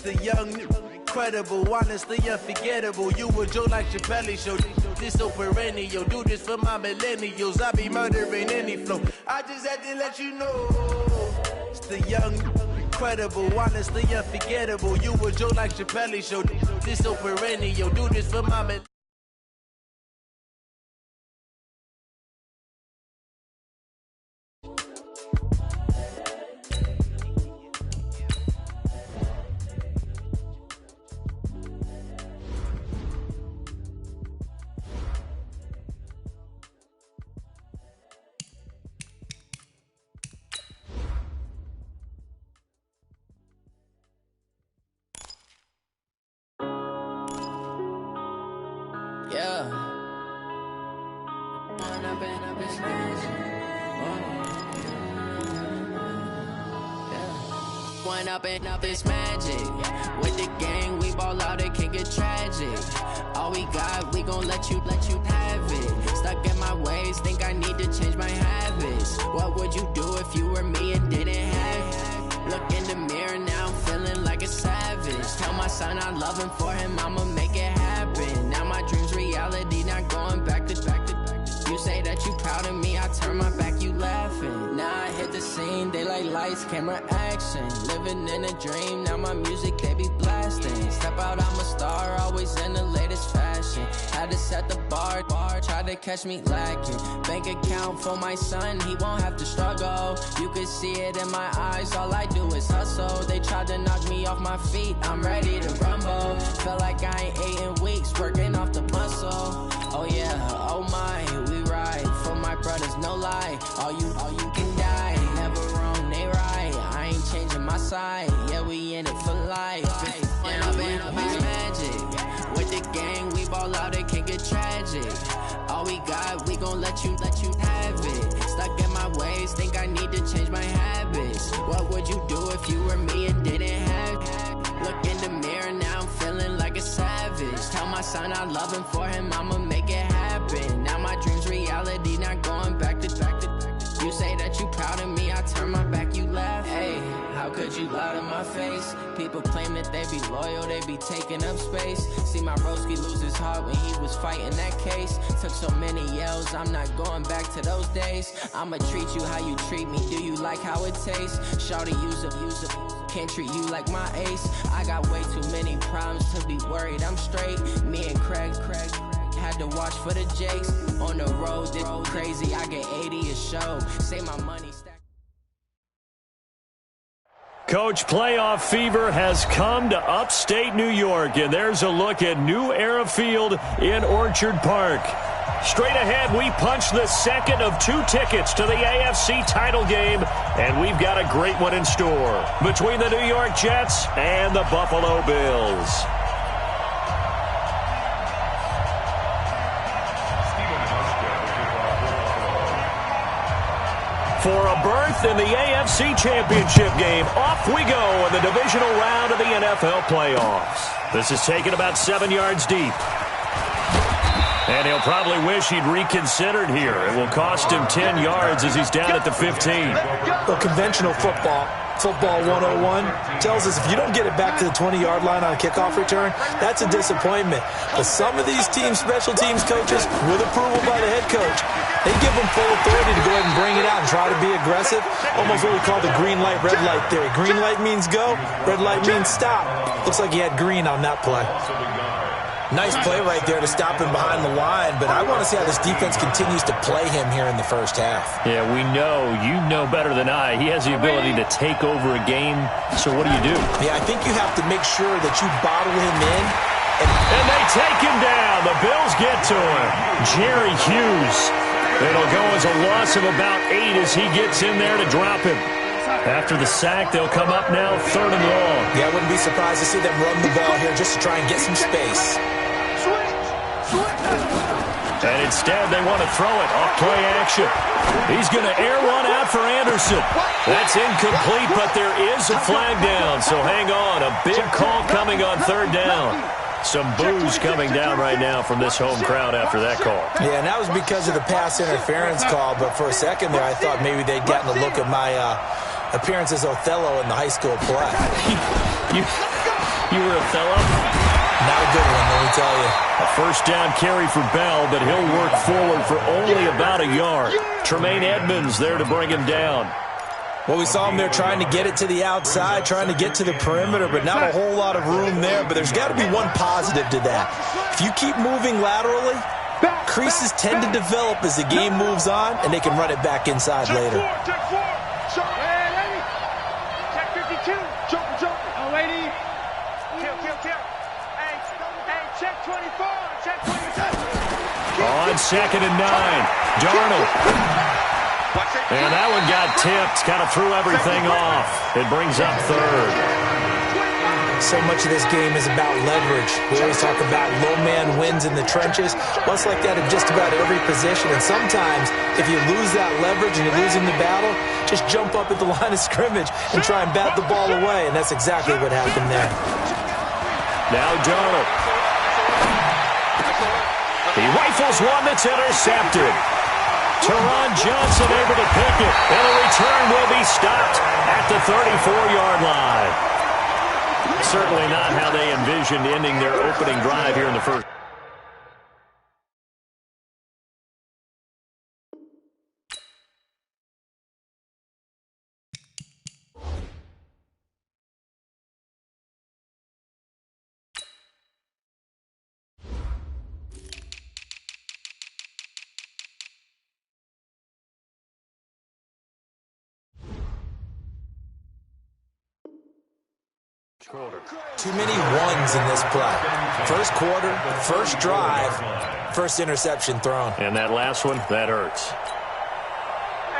The young, incredible, honestly unforgettable. You a joke like Chappelle Show. This so perennial. Do this for my millennials. I be murdering any flow. I just had to let you know. It's the young, incredible, honestly unforgettable. You a joke like Chappelle Show. This so perennial. Do this for my millennials. Yeah. One up and up is magic. With the gang, we ball out, it can get tragic. All we got, we gon' let you have it. Stuck in my ways, think I need to change my habits. What would you do if you were me and didn't have it? Look in the mirror, now I'm feeling like a savage. Tell my son I love him, for him I'ma make it happen. Now my dream's reality, not going back to. You say that you proud of me, I turn my back, you laughing. Now I hit the scene, they like lights, camera, action. Living in a dream, now my music, they be blasting. Step out, I'm a star, always in the latest fashion. Had to set the bar, tried to catch me lacking. Bank account for my son, he won't have to struggle. You could see it in my eyes, all I do is hustle. They tried to knock me off my feet, I'm ready to rumble. Felt like I ain't ate in weeks, working off the muscle. Oh yeah, oh my, we ride for my brothers, no lie. All you can die, never wrong, they right. I ain't changing my side, yeah, we in it for life. And I've been magic. With the gang, we ball out, it can get tragic. All we got, we gon' let you have it. Stuck in my ways, think I need to change my habits. What would you do if you were me and didn't have it? Look in the mirror, now I'm feeling like a savage. Tell my son I love him, for him I'ma make it happen. Now my dream's reality, not going back to. You say that you proud of me, I turn my back, you laugh. Hey, how could you lie to my face? People claim that they be loyal, they be taking up space. See my broski lose his heart when he was fighting that case. Took so many yells, I'm not going back to those days. I'ma treat you how you treat me, do you like how it tastes? Shawty, use up, can't treat you like my ace. I got way too many problems to be worried, I'm straight. Me and Craig had to watch for the Jakes. On the road, this crazy, I get 80 a show. Say my money stack. Coach, playoff fever has come to upstate New York, and there's a look at New Era Field in Orchard Park. Straight ahead, we punch the second of 2 tickets to the AFC title game, and we've got a great one in store between the New York Jets and the Buffalo Bills. For a berth in the AFC Championship game, off we go in the divisional round of the NFL playoffs. This is taken about 7 yards deep. And he'll probably wish he'd reconsidered here. It will cost him 10 yards as he's down at the 15. Well, conventional football 101, tells us if you don't get it back to the 20-yard line on a kickoff return, that's a disappointment. But some of these teams, special teams coaches, with approval by the head coach, they give them full authority to go ahead and bring it out and try to be aggressive. Almost what we call the green light, red light theory. Green light means go, red light means stop. Looks like he had green on that play. Nice play right there to stop him behind the line, but I want to see how this defense continues to play him here in the first half. Yeah, we know, you know better than I, he has the ability to take over a game, so what do? Yeah, I think you have to make sure that you bottle him in. And they take him down. The Bills get to him. Jerry Hughes. It'll go as a loss of about 8 as he gets in there to drop him. After the sack, they'll come up now 3rd and long. Yeah, I wouldn't be surprised to see them run the ball here just to try and get some space. And instead, they want to throw it off play action. He's going to air one out for Anderson. That's incomplete, but there is a flag down, so hang on. A big call coming on 3rd down. Some boos coming down right now from this home crowd after that call. Yeah, and that was because of the pass interference call, but for a second there, I thought maybe they'd gotten a look at my appearance as Othello in the high school play. You were a fellow? Not a good one, let me tell you. A first down carry for Bell, but he'll work forward for only about a yard. Tremaine Edmonds there to bring him down. Well, we saw him there trying to get it to the outside, trying to get to the perimeter, but not a whole lot of room there. But there's got to be one positive to that. If you keep moving laterally, creases tend to develop as the game moves on, and they can run it back inside later. Check 52. Jumper. Oh, lady. Kill. Hey, check 24. Check 22. On 2nd and 9. Darnold. And that one got tipped. Kind of threw everything off. It brings up 3rd. So much of this game is about leverage. We always talk about low man wins in the trenches. Well, it's like that in just about every position. And sometimes, if you lose that leverage and you're losing the battle, just jump up at the line of scrimmage and try and bat the ball away. And that's exactly what happened there. Now Darnold. He rifles one that's intercepted. Teron Johnson able to pick it, and the return will be stopped at the 34-yard line. Certainly not how they envisioned ending their opening drive here in the first. Too many ones in this play. First quarter, first drive, first interception thrown. And that last one, that hurts.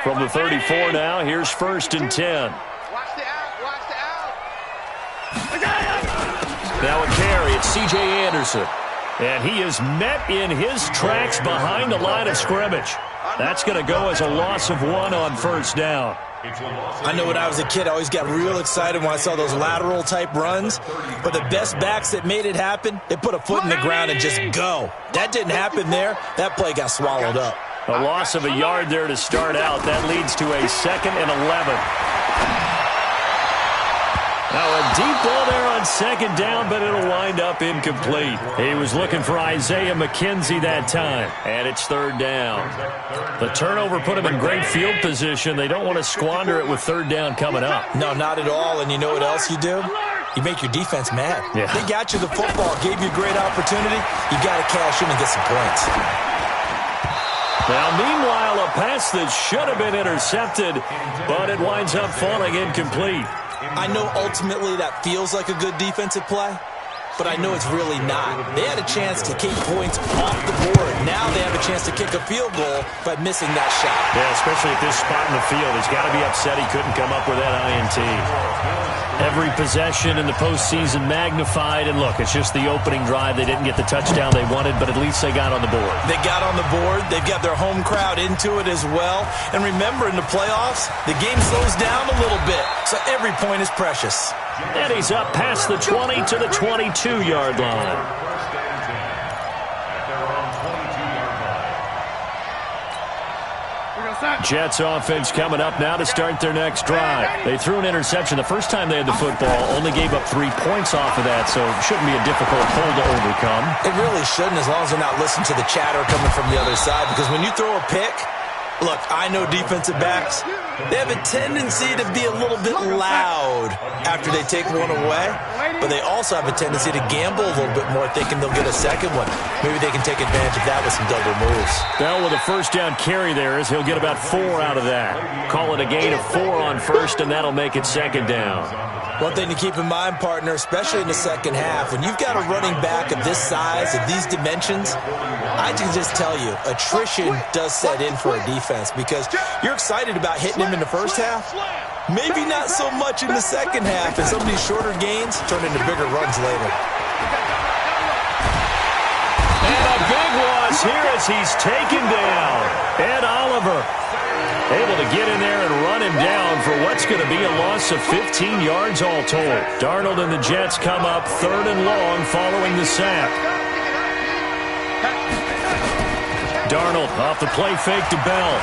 From the 34 now, here's 1st and 10. Watch the out. Now a carry, it's C.J. Anderson. And he is met in his tracks behind the line of scrimmage. That's going to go as a loss of 1 on 1st down. I know when I was a kid, I always got real excited when I saw those lateral-type runs. But the best backs that made it happen, they put a foot in the ground and just go. That didn't happen there. That play got swallowed up. A loss of a yard there to start out. That leads to a 2nd and 11. Now a deep ball there on 2nd down, but it'll wind up incomplete. He was looking for Isaiah McKenzie that time, and it's 3rd down. The turnover put him in great field position. They don't want to squander it with 3rd down coming up. No, not at all. And you know what else you do? You make your defense mad. Yeah. They got you the football, gave you a great opportunity. You got to cash in and get some points. Now, meanwhile, a pass that should have been intercepted, but it winds up falling incomplete. I know ultimately that feels like a good defensive play, but I know it's really not. They had a chance to kick points off the board. Now they have a chance to kick a field goal by missing that shot. Yeah, especially at this spot in the field. He's got to be upset he couldn't come up with that INT. Every possession in the postseason magnified, and look, it's just the opening drive. They didn't get the touchdown they wanted, but at least they got on the board. They got on the board. They've got their home crowd into it as well. And remember, in the playoffs, the game slows down a little bit, so every point is precious. And he's up past the 20 to the 22-yard line. Jets offense coming up now to start their next drive. They threw an interception the first time they had the football, only gave up 3 points off of that, so it shouldn't be a difficult hole to overcome. It really shouldn't, as long as they're not listening to the chatter coming from the other side, because when you throw a pick, look, I know defensive backs, they have a tendency to be a little bit loud after they take one away, but they also have a tendency to gamble a little bit more, thinking they'll get a second one. Maybe they can take advantage of that with some double moves. Bell with a first down carry there, as he'll get about 4 out of that. Call it a gain of 4 on 1st, and that'll make it 2nd down. One thing to keep in mind, partner, especially in the second half, when you've got a running back of this size, of these dimensions, I can just tell you, attrition does set in for a defense, because you're excited about hitting him in the first half, maybe not so much in the second half, and some of these shorter gains turn into bigger runs later. And a big loss here as he's taken down. Ed Oliver able to get in there and run him down for what's going to be a loss of 15 yards all told. Darnold and the Jets come up 3rd and long following the sack. Darnold off the play fake to Bell.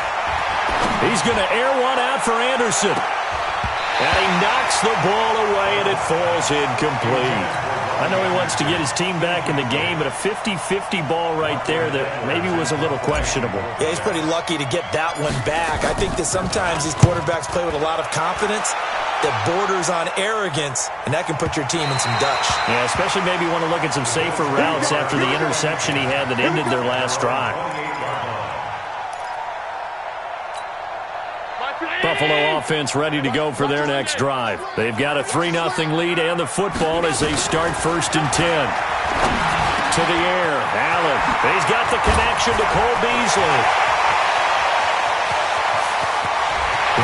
He's going to air one out for Anderson. And he knocks the ball away, and it falls incomplete. I know he wants to get his team back in the game, but a 50-50 ball right there that maybe was a little questionable. Yeah, he's pretty lucky to get that one back. I think that sometimes these quarterbacks play with a lot of confidence that borders on arrogance, and that can put your team in some Dutch. Yeah, especially maybe want to look at some safer routes after the interception he had that ended their last drive. Buffalo offense ready to go for their next drive. They've got a 3-0 lead and the football as they start 1st and 10. To the air, Allen. He's got the connection to Cole Beasley.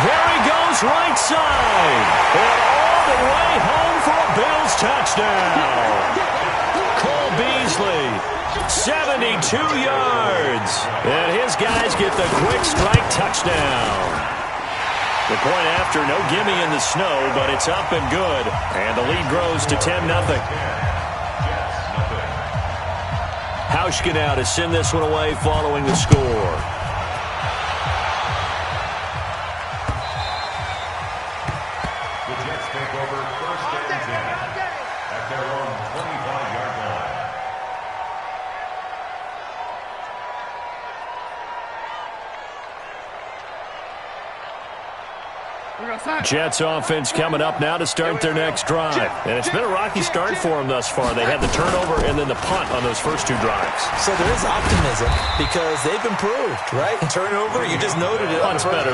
There he goes, right side. And all the way home for a Bills touchdown. Cole Beasley, 72 yards. And his guys get the quick strike touchdown. The point after, no gimme in the snow, but it's up and good. And the lead grows to 10-0. Hauschka now to send this one away following the score. The Jets take over 1st and 10 at their own 25-yard line. Jets offense coming up now to start their next drive. And it's been a rocky start for them thus far. They had the turnover and then the punt on those first 2 drives. So there is optimism because they've improved, right? Turnover, you just noted it. Punt's better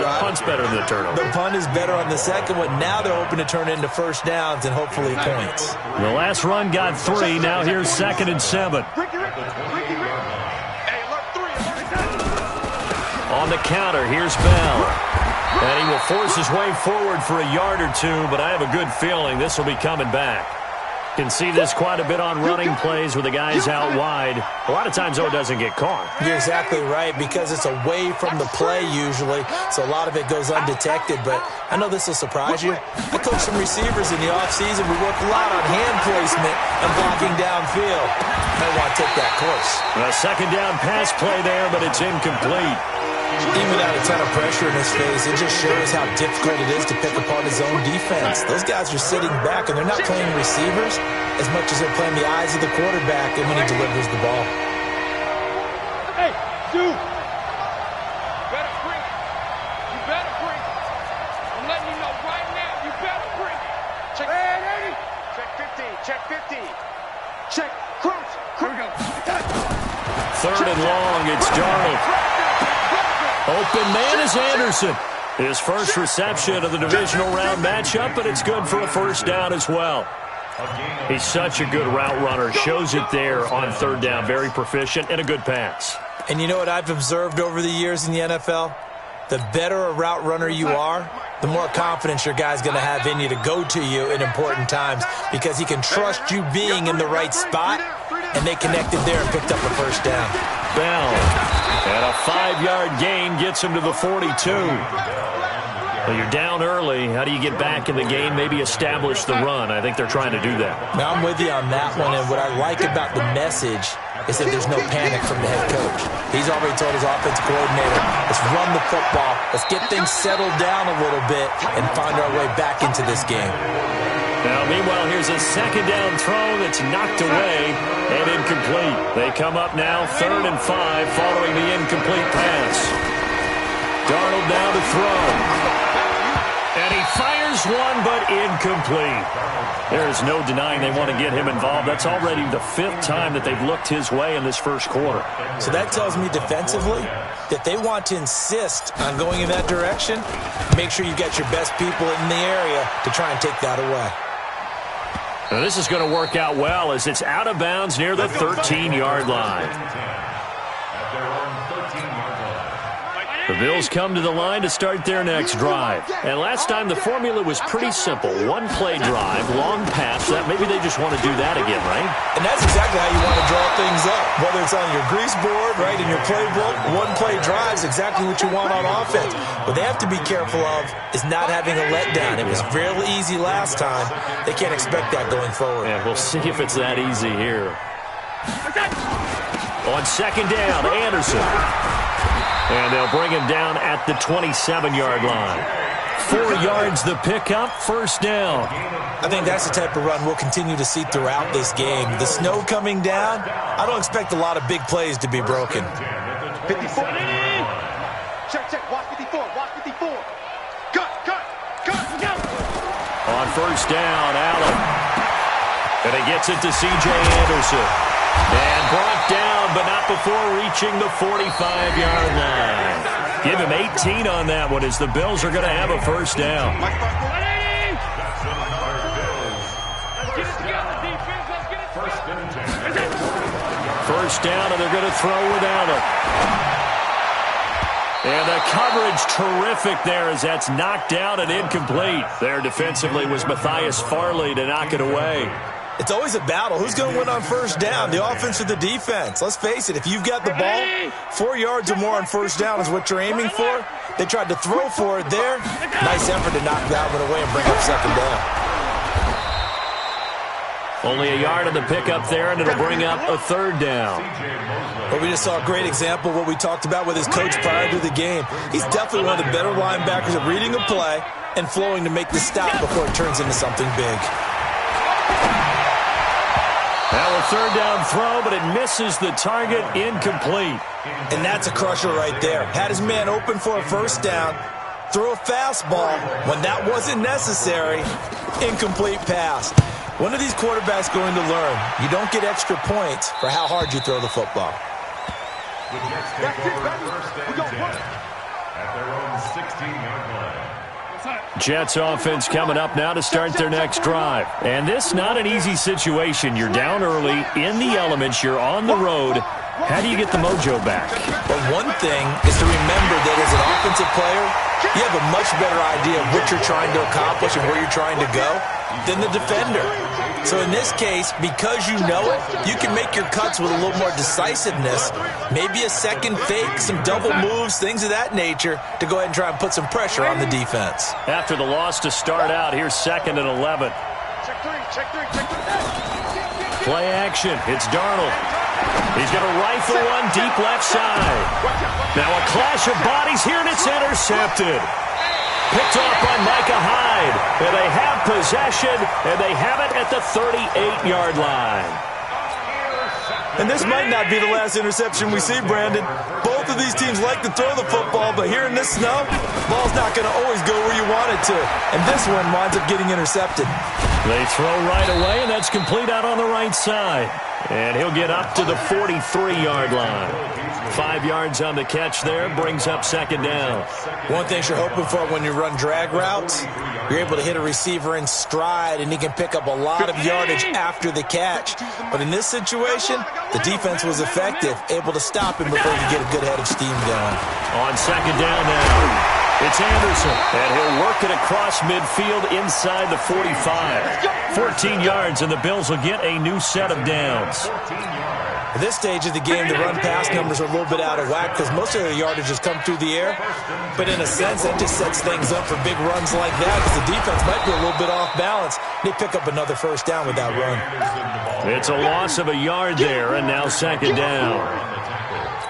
than the turnover. The punt is better on the second one. Now they're hoping to turn into first downs and hopefully points. The last run got 3. Now here's 2nd and 7. On the counter, here's Bell. And he will force his way forward for a yard or 2, but I have a good feeling this will be coming back. Can see this quite a bit on running plays with the guys out wide. A lot of times, though, it doesn't get caught. You're exactly right, because it's away from the play usually, so a lot of it goes undetected. But I know this will surprise you. I coach some receivers in the offseason. We work a lot on hand placement and blocking downfield. I want to take that course. A 2nd down pass play there, but it's incomplete. Even without a ton of pressure in his face, it just shows how difficult it is to pick apart his own defense. Those guys are sitting back, and they're not playing receivers as much as they're playing the eyes of the quarterback and when he delivers the ball. Hey, dude. You better bring it. You better bring it. I'm letting you know right now, you better bring it. Check 80. Check 15. Check 15. Check. Crouch. Here we go. 3rd and long, it's Darnold. Open man is Anderson. His first reception of the divisional round matchup, but it's good for a 1st down as well. He's such a good route runner. Shows it there on 3rd down. Very proficient and a good pass. And you know what I've observed over the years in the NFL? The better a route runner you are, the more confidence your guy's going to have in you to go to you in important times, because he can trust you being in the right spot, and they connected there and picked up a 1st down. Bell. And a 5-yard gain gets him to the 42. Well, you're down early. How do you get back in the game? Maybe establish the run. I think they're trying to do that. Now, I'm with you on that one, and what I like about the message is that there's no panic from the head coach. He's already told his offensive coordinator, let's run the football, let's get things settled down a little bit, and find our way back into this game. Now, meanwhile, here's a 2nd down throw that's knocked away and incomplete. They come up now 3rd and 5 following the incomplete pass. Darnold now to throw. And he fires one, but incomplete. There's no denying they want to get him involved. That's already the 5th time that they've looked his way in this first quarter. So that tells me defensively that they want to insist on going in that direction. Make sure you get your best people in the area to try and take that away. Now this is going to work out well as it's out of bounds near the 13-yard line. The Bills come to the line to start their next drive. And last time the formula was pretty simple. 1-play drive, long pass. That maybe they just want to do that again, right? And that's exactly how you want to draw things up. Whether it's on your grease board, right, in your playbook, 1-play drive is exactly what you want on offense. What they have to be careful of is not having a letdown. It was real easy last time. They can't expect that going forward. Yeah, we'll see if it's that easy here. On 2nd down, Anderson. And they'll bring him down at the 27-yard line. 4 yards the pickup, first down. I think that's the type of run we'll continue to see throughout this game. The snow coming down, I don't expect a lot of big plays to be broken. 54. Check. Watch 54. Watch 54. Cut. On first down, Allen. And he gets it to C.J. Anderson. And brought down, but not before reaching the 45-yard line. Give him 18 on that one as the Bills are going to have a first down. First down, and they're going to throw with Allen. And the coverage terrific there as that's knocked down and incomplete. There defensively was Matthias Farley to knock it away. It's always a battle. Who's going to win on first down, the offense or the defense? Let's face it, if you've got the ball, 4 yards or more on first down is what you're aiming for. They tried to throw for it there. Nice effort to knock that one away and bring up second down. Only a yard on the pickup there, and it'll bring up a third down. Well, we just saw a great example of what we talked about with his coach prior to the game. He's definitely one of the better linebackers at reading a play and flowing to make the stop before it turns into something big. Now a third down throw, but it misses the target, incomplete. And that's a crusher right there. Had his man open for a first down, throw a fastball when that wasn't necessary, incomplete pass. When are these quarterbacks going to learn? You don't get extra points for how hard you throw the football. The Jets take over first and 10 at their own 16-yard line. Jets offense coming up now to start their next drive. And this not an easy situation. You're down early, in the elements, you're on the road. How do you get the mojo back? Well, one thing is to remember that as an offensive player, you have a much better idea of what you're trying to accomplish and where you're trying to go than the defender. So in this case, because you know it, you can make your cuts with a little more decisiveness, maybe a second fake, some double moves, things of that nature, to go ahead and try and put some pressure on the defense. After the loss to start out, here's 2nd and 11. Check three. Play action. It's Darnold. He's going to rifle one deep left side. Now a clash of bodies here, and it's intercepted. Picked off by Micah Hyde. And they have possession, and they have it at the 38-yard line. And this might not be the last interception we see, Brandon. Both of these teams like to throw the football, but here in this snow, the ball's not going to always go where you want it to. And this one winds up getting intercepted. They throw right away, and that's complete out on the right side. And he'll get up to the 43-yard line. 5 yards on the catch there, brings up second down. One thing you're hoping for when you run drag routes, you're able to hit a receiver in stride, and he can pick up a lot of yardage after the catch. But in this situation, the defense was effective, able to stop him before he could get a good head of steam going. On second down now, it's Anderson, and he'll work it across midfield inside the 45. 14 yards, and the Bills will get a new set of downs. At this stage of the game, the run-pass numbers are a little bit out of whack because most of their yardage has come through the air. But in a sense, that just sets things up for big runs like that because the defense might be a little bit off balance. They pick up another first down with that run. It's a loss of a yard there, and now second down.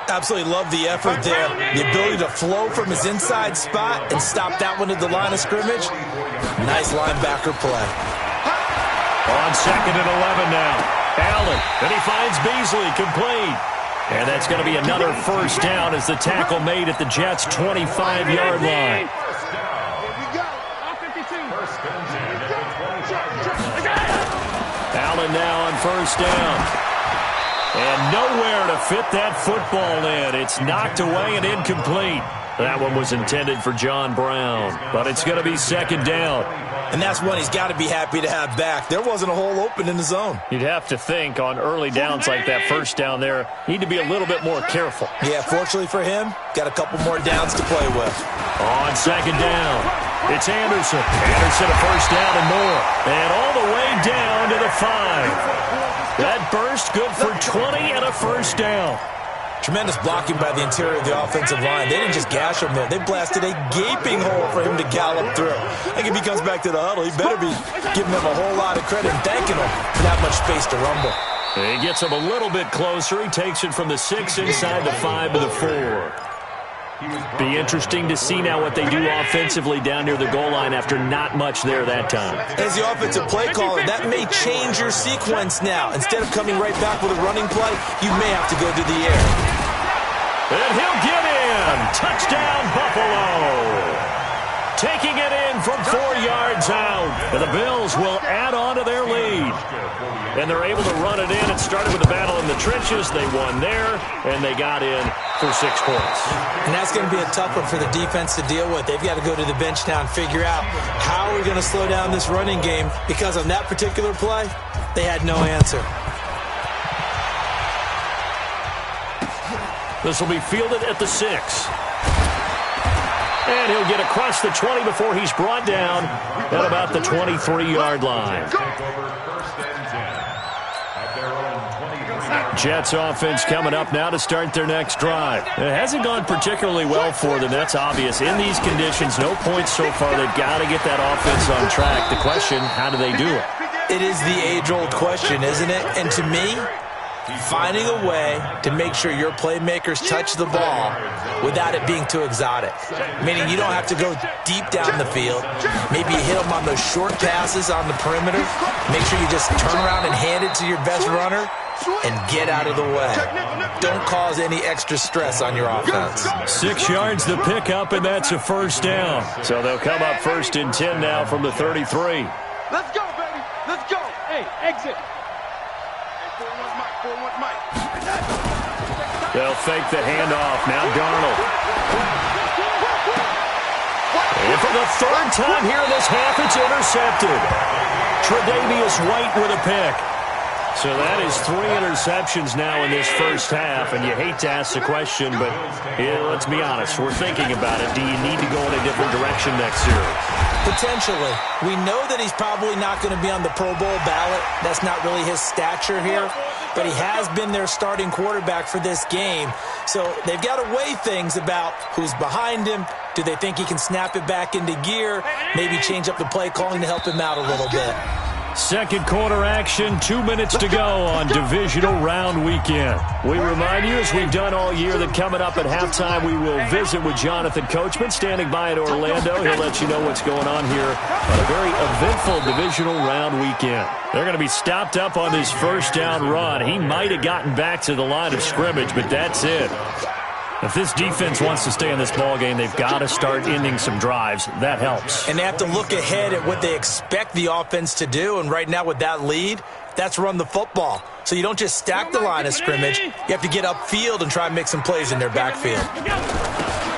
Absolutely love the effort there. The ability to flow from his inside spot and stop that one at the line of scrimmage. Nice linebacker play. On second and 11 now. Allen, and he finds Beasley, complete. And that's going to be another first down as the tackle made at the Jets' 25-yard line. Allen now on first down. And nowhere to fit that football in. It's knocked away and incomplete. That one was intended for John Brown, but it's going to be second down. And that's one he's got to be happy to have back. There wasn't a hole open in the zone. You'd have to think on early downs like that first down there, need to be a little bit more careful. Yeah, fortunately for him, got a couple more downs to play with. On second down, it's Anderson. Anderson a first down and more. And all the way down to the 5. That burst good for 20 and a first down. Tremendous blocking by the interior of the offensive line. They didn't just gash him there. They blasted a gaping hole for him to gallop through. I think if he comes back to the huddle, he better be giving them a whole lot of credit and thanking them for that much space to rumble. He gets him a little bit closer. He takes it from the 6 inside the 5 to the 4. Be interesting to see now what they do offensively down near the goal line after not much there that time. As the offensive play caller, that may change your sequence now. Instead of coming right back with a running play, you may have to go to the air. And he'll get in. Touchdown, Buffalo. Taking it in from 4 yards out. And the Bills will add on to their lead. And they're able to run it in. It started with a battle in the trenches. They won there, and they got in for 6 points. And that's going to be a tough one for the defense to deal with. They've got to go to the bench now and figure out how are we going to slow down this running game, because on that particular play, they had no answer. This will be fielded at the 6. And he'll get across the 20 before he's brought down at about the 23-yard line. Jets offense coming up now to start their next drive. It hasn't gone particularly well for them. That's obvious. In these conditions, no points so far. They've got to get that offense on track. The question, how do they do it? It is the age-old question, isn't it? And to me, finding a way to make sure your playmakers touch the ball without it being too exotic. Meaning you don't have to go deep down the field. Maybe you hit them on those short passes on the perimeter. Make sure you just turn around and hand it to your best runner and get out of the way. Don't cause any extra stress on your offense. 6 yards the pickup, and that's a first down. So they'll come up 1st and 10 now from the 33. Let's go, baby. Let's go. Hey, exit. They'll fake the handoff. Now Darnold. And for the 3rd time here in this half, it's intercepted. Tre'Davious White with a pick. So that is 3 interceptions now in this first half, and you hate to ask the question, but let's be honest, we're thinking about it. Do you need to go in a different direction next year? Potentially. We know that he's probably not going to be on the Pro Bowl ballot. That's not really his stature here, but he has been their starting quarterback for this game. So they've got to weigh things about who's behind him. Do they think he can snap it back into gear? Maybe change up the play calling to help him out a little bit. Second quarter action, 2 minutes to go on divisional round weekend. We remind you, as we've done all year, that coming up at halftime, we will visit with Jonathan Coachman, standing by in Orlando. He'll let you know what's going on here on a very eventful divisional round weekend. They're going to be stopped up on this first down run. He might have gotten back to the line of scrimmage, but that's it. If this defense wants to stay in this ballgame, they've got to start ending some drives. That helps. And they have to look ahead at what they expect the offense to do. And right now with that lead, that's run the football. So you don't just stack the line of scrimmage. You have to get upfield and try and make some plays in their backfield.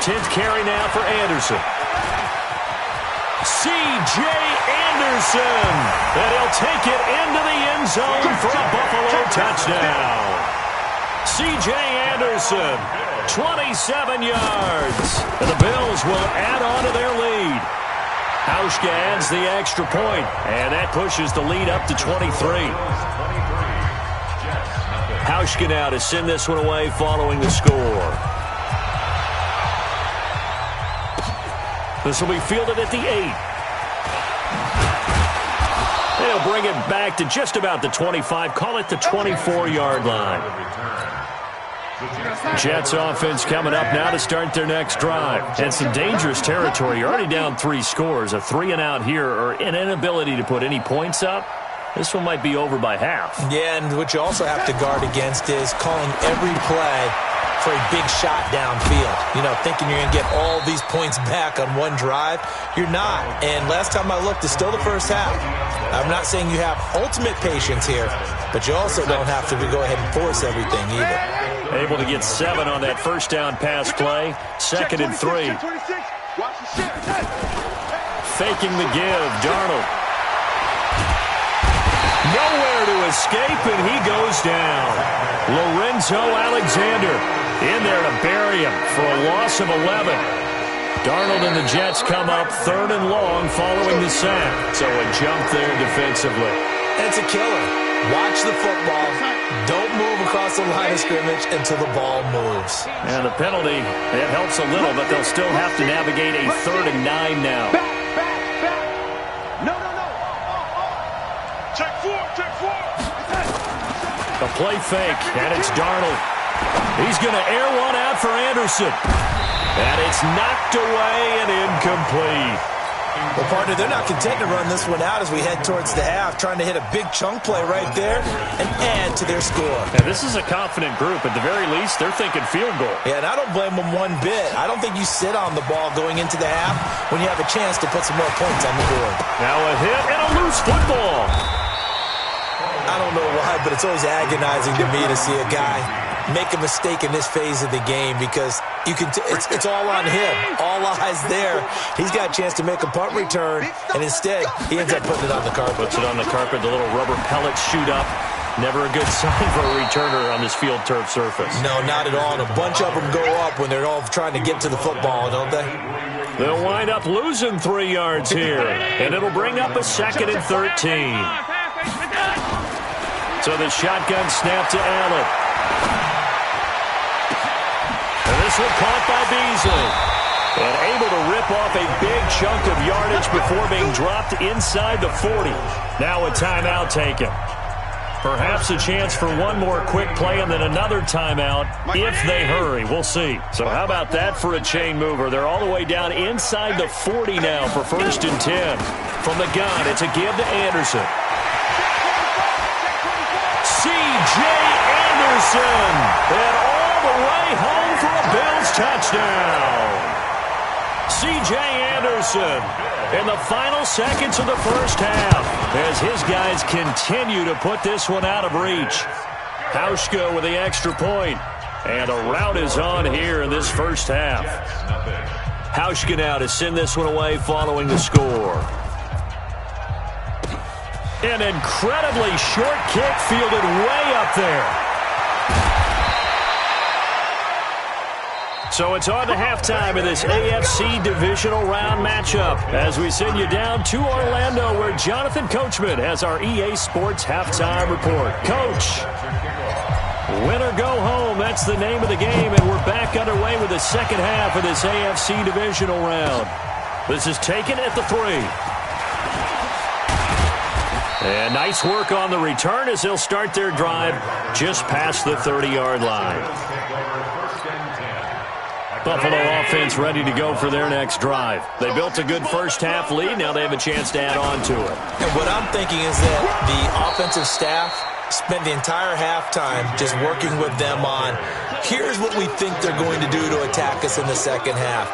10th carry now for Anderson. C.J. Anderson. And he'll take it into the end zone for a Buffalo touchdown. C.J. Anderson, 27 yards. And the Bills will add on to their lead. Hauschka adds the extra point, and that pushes the lead up to 23. Hauschka now to send this one away following the score. This will be fielded at the 8. They'll bring it back to just about the 25. Call it the 24-yard line. Jets offense coming up now to start their next drive. And some dangerous territory. You're already down 3 scores. A 3-and-out here, or an inability to put any points up. This one might be over by half. Yeah, and what you also have to guard against is calling every play for a big shot downfield. You know, thinking you're going to get all these points back on one drive. You're not. And last time I looked, it's still the first half. I'm not saying you have ultimate patience here, but you also don't have to go ahead and force everything either. Able to get 7 on that first down pass play. 2nd and 3. Faking the give, Darnold. Nowhere to escape, and he goes down. Lorenzo Alexander in there to bury him for a loss of 11. Darnold and the Jets come up 3rd and long following the sack. So a jump there defensively. And it's a killer. Watch the football. Don't move across the line of scrimmage until the ball moves. And the penalty, it helps a little, but they'll still have to navigate a 3rd and 9 now. Back. No. Check 4. A play fake, and it's Darnold. He's going to air one out for Anderson. And it's knocked away and incomplete. Well, partner, they're not content to run this one out as we head towards the half, trying to hit a big chunk play right there and add to their score. And this is a confident group. At the very least, they're thinking field goal. Yeah, and I don't blame them one bit. I don't think you sit on the ball going into the half when you have a chance to put some more points on the board. Now a hit and a loose football. I don't know why, but it's always agonizing to me to see a guy make a mistake in this phase of the game because you can. It's all on him. All eyes there. He's got a chance to make a punt return, and instead he ends up putting it on the carpet. Puts it on the carpet. The little rubber pellets shoot up. Never a good sign for a returner on this field turf surface. No, not at all. And a bunch of them go up when they're all trying to get to the football, don't they? They'll wind up losing 3 yards here, and it'll bring up a 2nd and 13. So the shotgun snap to Allen. And this one caught by Beasley. And able to rip off a big chunk of yardage before being dropped inside the 40. Now a timeout taken. Perhaps a chance for one more quick play and then another timeout if they hurry. We'll see. So how about that for a chain mover? They're all the way down inside the 40 now for 1st and 10. From the gun, it's a give to Anderson. C.J. Anderson. And all the way home for a Bills touchdown. C.J. Anderson in the final seconds of the first half as his guys continue to put this one out of reach. Hauschka with the extra point, and a rout is on here in this first half. Hauschka now to send this one away following the score. An incredibly short kick fielded way up there. So it's on to halftime of this AFC divisional round matchup as we send you down to Orlando where Jonathan Coachman has our EA Sports halftime report. Coach, win or go home, that's the name of the game, and we're back underway with the second half of this AFC divisional round. This is taken at the 3. And nice work on the return as they'll start their drive just past the 30-yard line. Buffalo offense ready to go for their next drive. They built a good first half lead. Now they have a chance to add on to it. And what I'm thinking is that the offensive staff spent the entire halftime just working with them on, here's what we think they're going to do to attack us in the second half.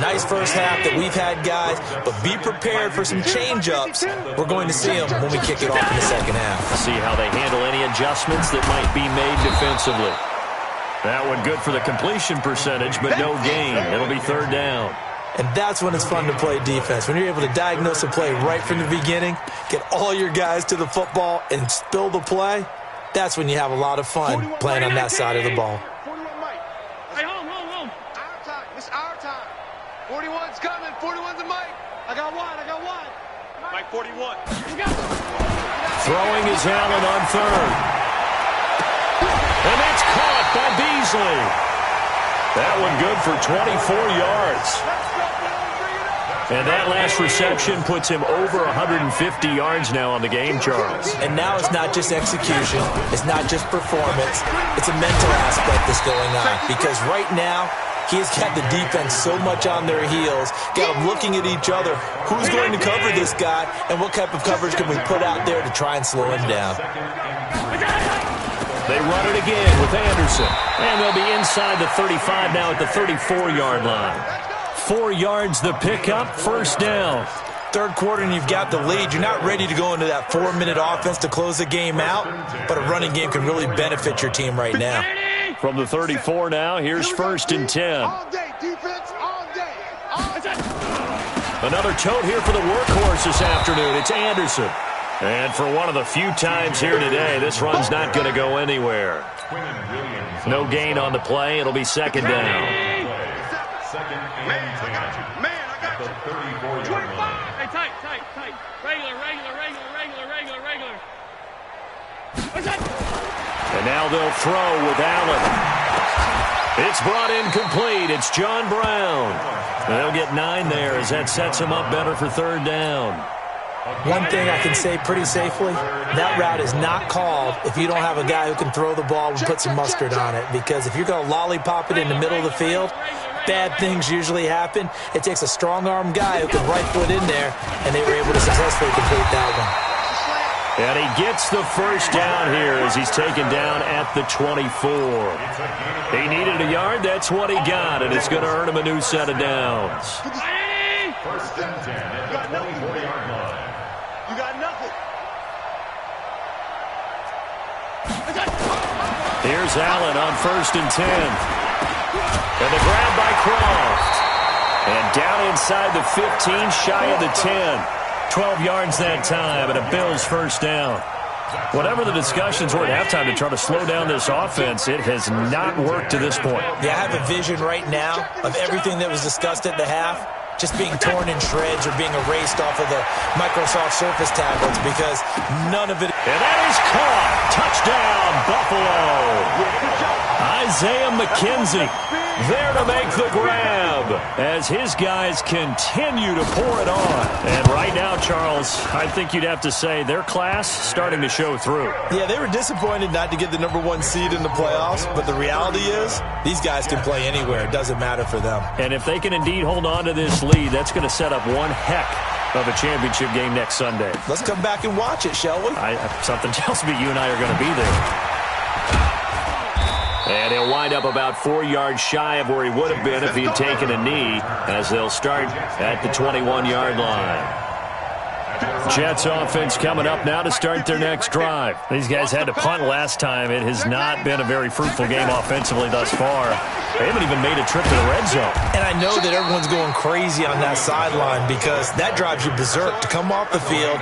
Nice first half that we've had, guys, but be prepared for some change-ups. We're going to see them when we kick it off in the second half. See how they handle any adjustments that might be made defensively. That one good for the completion percentage, but no gain. It'll be 3rd down. And that's when it's fun to play defense. When you're able to diagnose a play right from the beginning, get all your guys to the football, and spill the play, that's when you have a lot of fun playing on that side of the ball. 41 Mike. Hey, home. Our time. It's our time. 41's coming. 41's a Mike. I got one. Mike 41. Throwing is Allen on 3rd. And that's caught by Beasley. That one good for 24 yards. And that last reception puts him over 150 yards now on the game, Charles. And now it's not just execution. It's not just performance. It's a mental aspect that's going on. Because right now, he has got the defense so much on their heels, got them looking at each other. Who's going to cover this guy, and what type of coverage can we put out there to try and slow him down? They run it again with Anderson. And they'll be inside the 35 now at the 34-yard line. 4 yards the pickup, 1st down. 3rd quarter and you've got the lead. You're not ready to go into that 4-minute offense to close the game out, but a running game can really benefit your team right now. From the 34 now, here's 1st and 10. All day, defense, all day. Another tote here for the workhorse this afternoon. It's Anderson. And for one of the few times here today, this run's not going to go anywhere. No gain on the play. It'll be 2nd down. Man, I got you. 25. Hey, tight. Regular. And now they'll throw with Allen. It's brought in complete. It's John Brown. They'll get 9 there as that sets him up better for 3rd down. One thing I can say pretty safely, that route is not called if you don't have a guy who can throw the ball and put some mustard on it. Because if you're going to lollipop it in the middle of the field, bad things usually happen. It takes a strong-arm guy who can right foot in there, and they were able to successfully complete that one. And he gets the first down here as he's taken down at the 24. He needed a yard. That's what he got, and it's going to earn him a new set of downs. First and 10 at the 24-yard line. You got nothing. Here's Allen on first and 10. And the grab by Croft. And down inside the 15, shy of the 10. 12 yards that time, and a Bills first down. Whatever the discussions were at halftime to try to slow down this offense, it has not worked to this point. Yeah, I have a vision right now of everything that was discussed at the half just being torn in shreds or being erased off of the Microsoft Surface tablets because none of it. And that is caught. Touchdown, Buffalo. Isaiah McKenzie there to make the grab as his guys continue to pour it on. And right now, Charles, I think you'd have to say their class starting to show through. Yeah, they were disappointed not to get the #1 seed in the playoffs, but the reality is these guys can play anywhere. It doesn't matter for them. And if they can indeed hold on to this lead, that's going to set up one heck of a championship game next Sunday. Let's come back and watch it, shall we? Something tells me you and I are going to be there. And he'll wind up about 4 yards shy of where he would have been if he had taken a knee, as they'll start at the 21-yard line. Jets offense coming up now to start their next drive. These guys had to punt last time. It has not been a very fruitful game offensively thus far. They haven't even made a trip to the red zone. And I know that everyone's going crazy on that sideline because that drives you berserk to come off the field,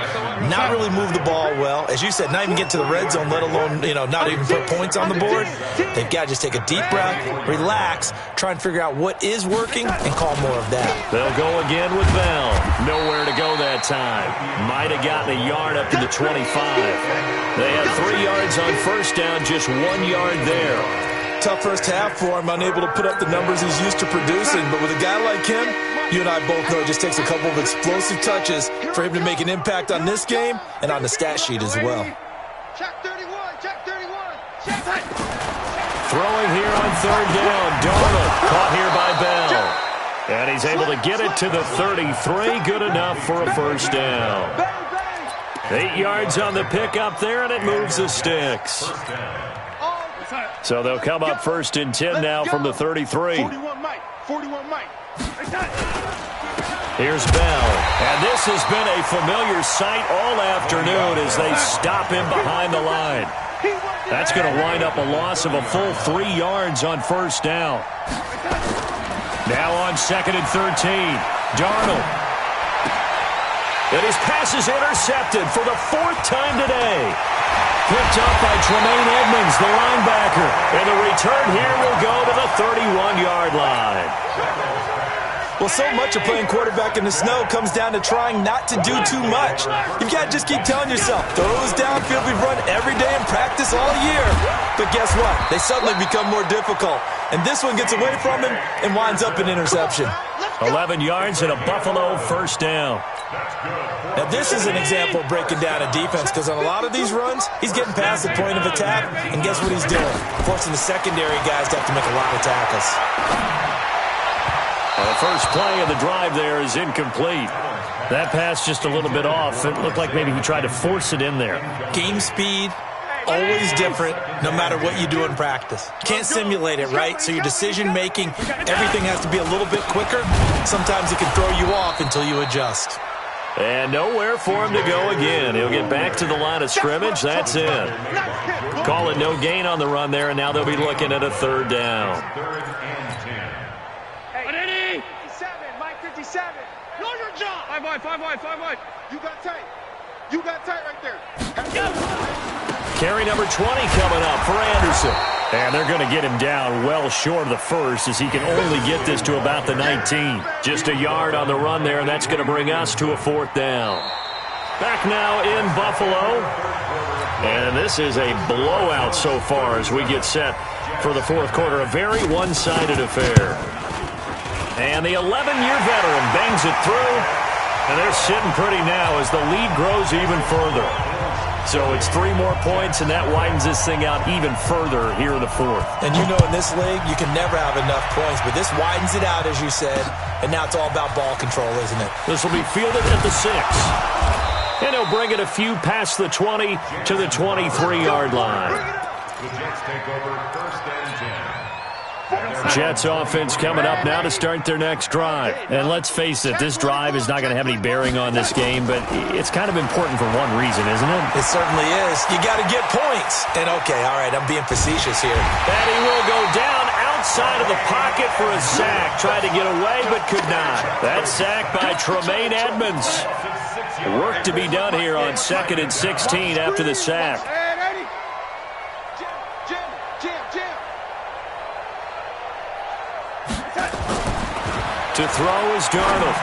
not really move the ball well. As you said, not even get to the red zone, let alone, not even put points on the board. They've got to just take a deep breath, relax, try and figure out what is working, and call more of that. They'll go again with Bell. Nowhere to go that time. Might have gotten a yard up to the 25. They had 3 yards on first down, just 1 yard there. Tough first half for him, unable to put up the numbers he's used to producing. But with a guy like him, you and I both know it just takes a couple of explosive touches for him to make an impact on this game and on the stat sheet as well. Check 31, check 31, check. Throwing here on third down. Darnold caught here by Bell. And he's able to get it to the 33. Good enough for a first down. 8 yards on the pickup there, and it moves the sticks. So they'll come up first and 10 now from the 33. 41 Mike. 41 Mike. Here's Bell. And this has been a familiar sight all afternoon as they stop him behind the line. That's going to wind up a loss of a full 3 yards on first down. Now on second and 13, Darnold. And his pass is intercepted for the 4th time today. Picked up by Tremaine Edmonds, the linebacker. And the return here will go to the 31-yard line. Well, so much of playing quarterback in the snow comes down to trying not to do too much. You've got to just keep telling yourself, those downfield we've run every day in practice all year. But guess what? They suddenly become more difficult. And this one gets away from him and winds up an interception. 11 yards and a Buffalo first down. Now, this is an example of breaking down a defense because on a lot of these runs, he's getting past the point of attack, and guess what he's doing? Forcing the secondary guys to have to make a lot of tackles. The first play of the drive there is incomplete. That pass just a little bit off. It looked like maybe he tried to force it in there. Game speed, always different, no matter what you do in practice. You can't simulate it, right? So your decision-making, everything has to be a little bit quicker. Sometimes it can throw you off until you adjust. And nowhere for him to go again. He'll get back to the line of scrimmage. That's it. Call it no gain on the run there, and now they'll be looking at a third down. Hey, 57, Mike 57. Know your job. 5 wide. You got tight. You got tight right there. Carry number 20 coming up for Anderson. And they're going to get him down well short of the first as he can only get this to about the 19. Just a yard on the run there, and that's going to bring us to a 4th down. Back now in Buffalo. And this is a blowout so far as we get set for the 4th quarter. A very one-sided affair. And the 11-year veteran bangs it through. And they're sitting pretty now as the lead grows even further. So it's 3 more points, and that widens this thing out even further here in the 4th. And you know in this league, you can never have enough points, but this widens it out, as you said, and now it's all about ball control, isn't it? This will be fielded at the 6. And he'll bring it a few past the 20 to the 23-yard line. The Jets take over 1st and 10. Jets offense coming up now to start their next drive. And let's face it, this drive is not going to have any bearing on this game, but it's kind of important for one reason, isn't it? It certainly is. You got to get points. And, okay, all right, I'm being facetious here. And he will go down outside of the pocket for a sack. Tried to get away, but could not. That sack by Tremaine Edmonds. Work to be done here on 2nd and 16 after the sack. To throw is Darnold.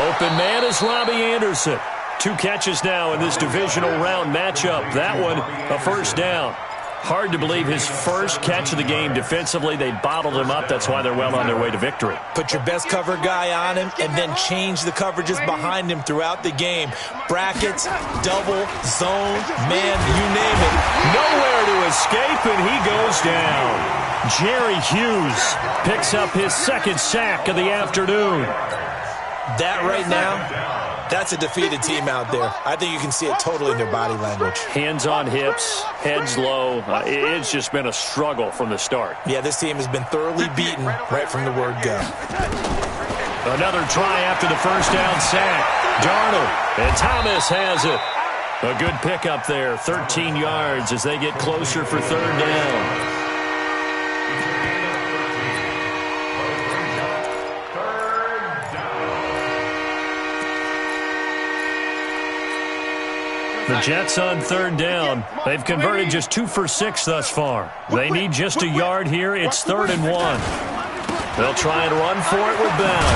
Open man is Robbie Anderson. 2 catches now in this divisional round matchup. That one, a first down. Hard to believe his first catch of the game defensively. They bottled him up. That's why they're well on their way to victory. Put your best cover guy on him and then change the coverages behind him throughout the game. Brackets, double, zone, man, you name it. Nowhere to escape, and he goes down. Jerry Hughes picks up his 2nd sack of the afternoon. That right now, that's a defeated team out there. I think you can see it totally in their body language. Hands on hips, heads low. It's just been a struggle from the start. Yeah, this team has been thoroughly beaten right from the word go. Another try after the first down sack. Darnold, and Thomas has it. A good pickup there, 13 yards as they get closer for 3rd down. The Jets on 3rd down. They've converted just 2 for 6 thus far. They need just a yard here. It's 3rd and 1. They'll try and run for it with Bell.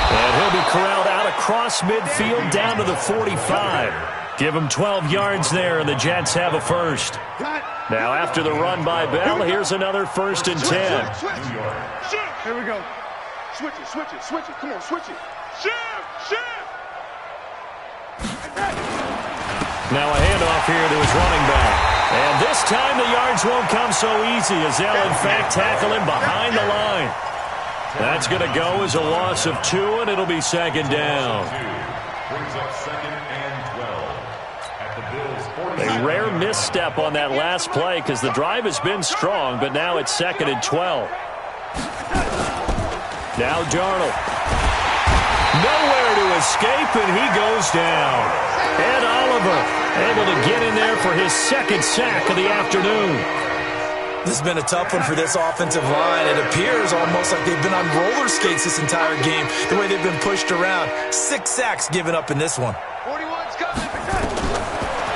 And he'll be corralled out across midfield down to the 45. Give him 12 yards there, and the Jets have a first. Now after the run by Bell, here's another 1st and 10. Here we go. Switch it, switch it, switch it. Come on, switch it. Shift. Now a handoff here to his running back. And this time the yards won't come so easy as they'll in fact tackle him behind the line. That's going to go as a loss of 2, and it'll be 2nd down. Brings up 2nd and 12 at the Bills' 40. A rare misstep on that last play because the drive has been strong, but now it's 2nd and 12. Now Darnold. Nowhere to escape, and he goes down. Ed Oliver able to get in there for his 2nd sack of the afternoon. This has been a tough one for this offensive line. It appears almost like they've been on roller skates this entire game, the way they've been pushed around. 6 sacks given up in this one. 41's coming.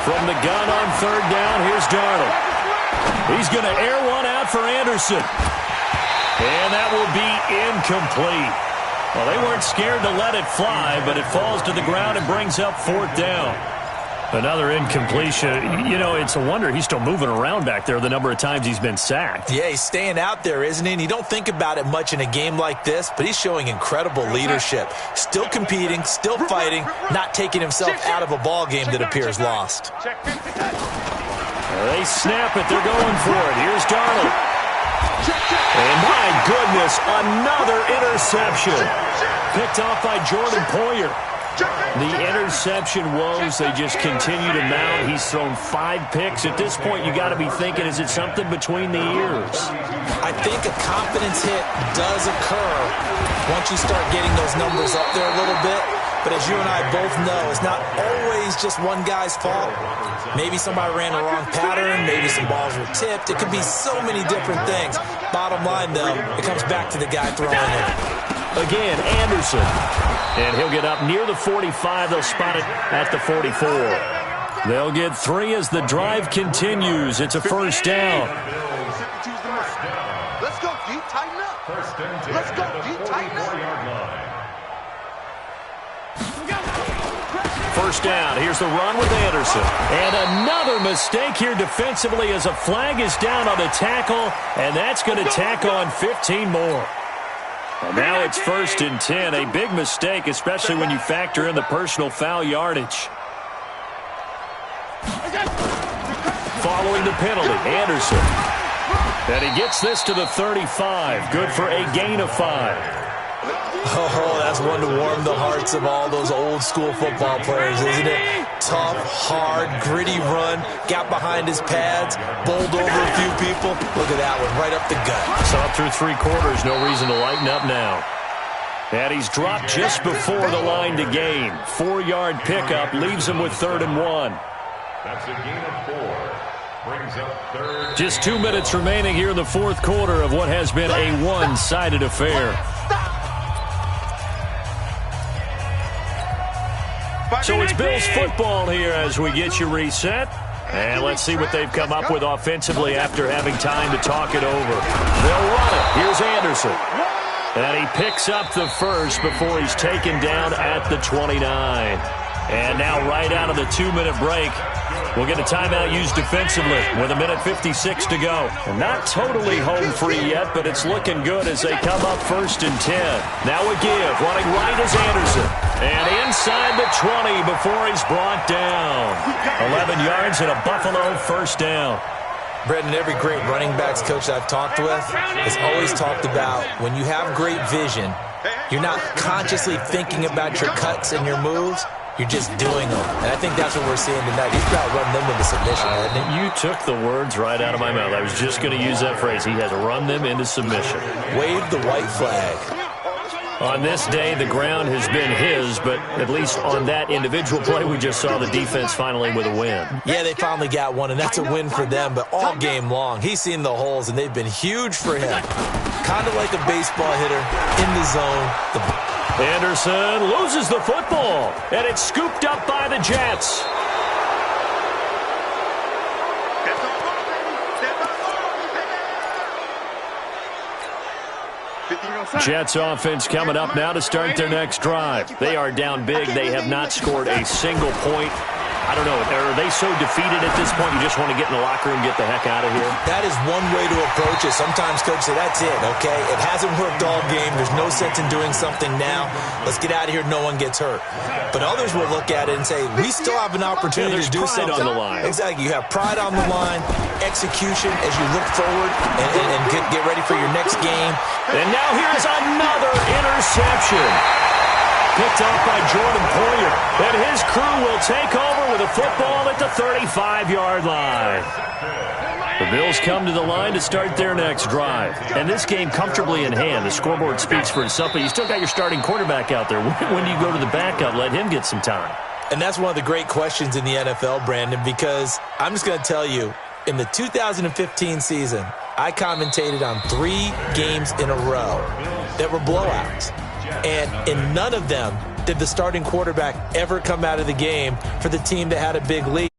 From the gun on 3rd down, here's Darnold. He's going to air one out for Anderson. And that will be incomplete. Well, they weren't scared to let it fly, but it falls to the ground and brings up 4th down. Another incompletion. You know, it's a wonder he's still moving around back there the number of times he's been sacked. Yeah, he's staying out there, isn't he? And you don't think about it much in a game like this, but he's showing incredible leadership. Still competing, still fighting, not taking himself out of a ball game that appears lost. They snap it. They're going for it. Here's Darnold. And my goodness, another interception. Picked off by Jordan Poyer. The interception woes, they just continue to mount. He's thrown 5 picks. At this point, you got to be thinking, is it something between the ears? I think a confidence hit does occur once you start getting those numbers up there a little bit. But as you and I both know, it's not always just one guy's fault. Maybe somebody ran the wrong pattern. Maybe some balls were tipped. It could be so many different things. Bottom line, though, it comes back to the guy throwing it. Again, Anderson. And he'll get up near the 45. They'll spot it at the 44. They'll get 3 as the drive continues. It's a first down. Let's go, D. Tighten up. Let's go, D. Tighten up. First down. Here's the run with Anderson. And another mistake here defensively as a flag is down on the tackle, and that's going to tack on 15 more. And now it's 1st and 10. A big mistake, especially when you factor in the personal foul yardage. following the penalty. Anderson. And he gets this to the 35. Good for a gain of 5. Oh, that's one to warm the hearts of all those old school football players, isn't it? Tough, hard, gritty run, got behind his pads, bowled over a few people. Look at that one, right up the gut. So up through 3 quarters, no reason to lighten up now. And he's dropped just before the line to gain. 4-yard pickup leaves him with 3rd and 1. That's a gain of 4. Brings up 3rd. Just 2 minutes remaining here in the 4th quarter of what has been a one-sided affair. So it's Bills football here as we get you reset. And let's see what they've come up with offensively after having time to talk it over. They'll run it. Here's Anderson. And he picks up the first before he's taken down at the 29. And now right out of the 2-minute break, we'll get a timeout used defensively with 1:56 to go. And not totally home free yet, but it's looking good as they come up 1st and 10. Now a give. Running right is Anderson. And inside the 20 before he's brought down. 11 yards and a Buffalo 1st down. Brendan, every great running backs coach I've talked with has always talked about when you have great vision, you're not consciously thinking about your cuts and your moves. You're just doing them. And I think that's what we're seeing tonight. He's about run them into submission, hasn't he? You took the words right out of my mouth. I was just going to use that phrase. He has run them into submission. Wave the white flag. On this day, the ground has been his, but at least on that individual play, we just saw the defense finally with a win. Yeah, they finally got one, and that's a win for them, but all game long, he's seen the holes, and they've been huge for him. Kind of like a baseball hitter in the zone. Anderson loses the football, and it's scooped up by the Jets. Jets offense coming up now to start their next drive. They are down big. They have not scored a single point. I don't know. Are they so defeated at this point you just want to get in the locker room and get the heck out of here? That is one way to approach it. Sometimes coaches say, that's it, okay? It hasn't worked all game. There's no sense in doing something now. Let's get out of here. No one gets hurt. But others will look at it and say, we still have an opportunity to do something. On the line. Exactly. You have pride on the line, execution as you look forward and get ready for your next game. And now here's another interception. Picked off by Jordan Poyer. And his crew will take over with a football at the 35-yard line. The Bills come to the line to start their next drive. And this game comfortably in hand. The scoreboard speaks for itself, but you still got your starting quarterback out there. When do you go to the backup? Let him get some time. And that's one of the great questions in the NFL, Brandon, because I'm just going to tell you, in the 2015 season, I commentated on 3 games in a row that were blowouts. And in none of them did the starting quarterback ever come out of the game for the team that had a big lead.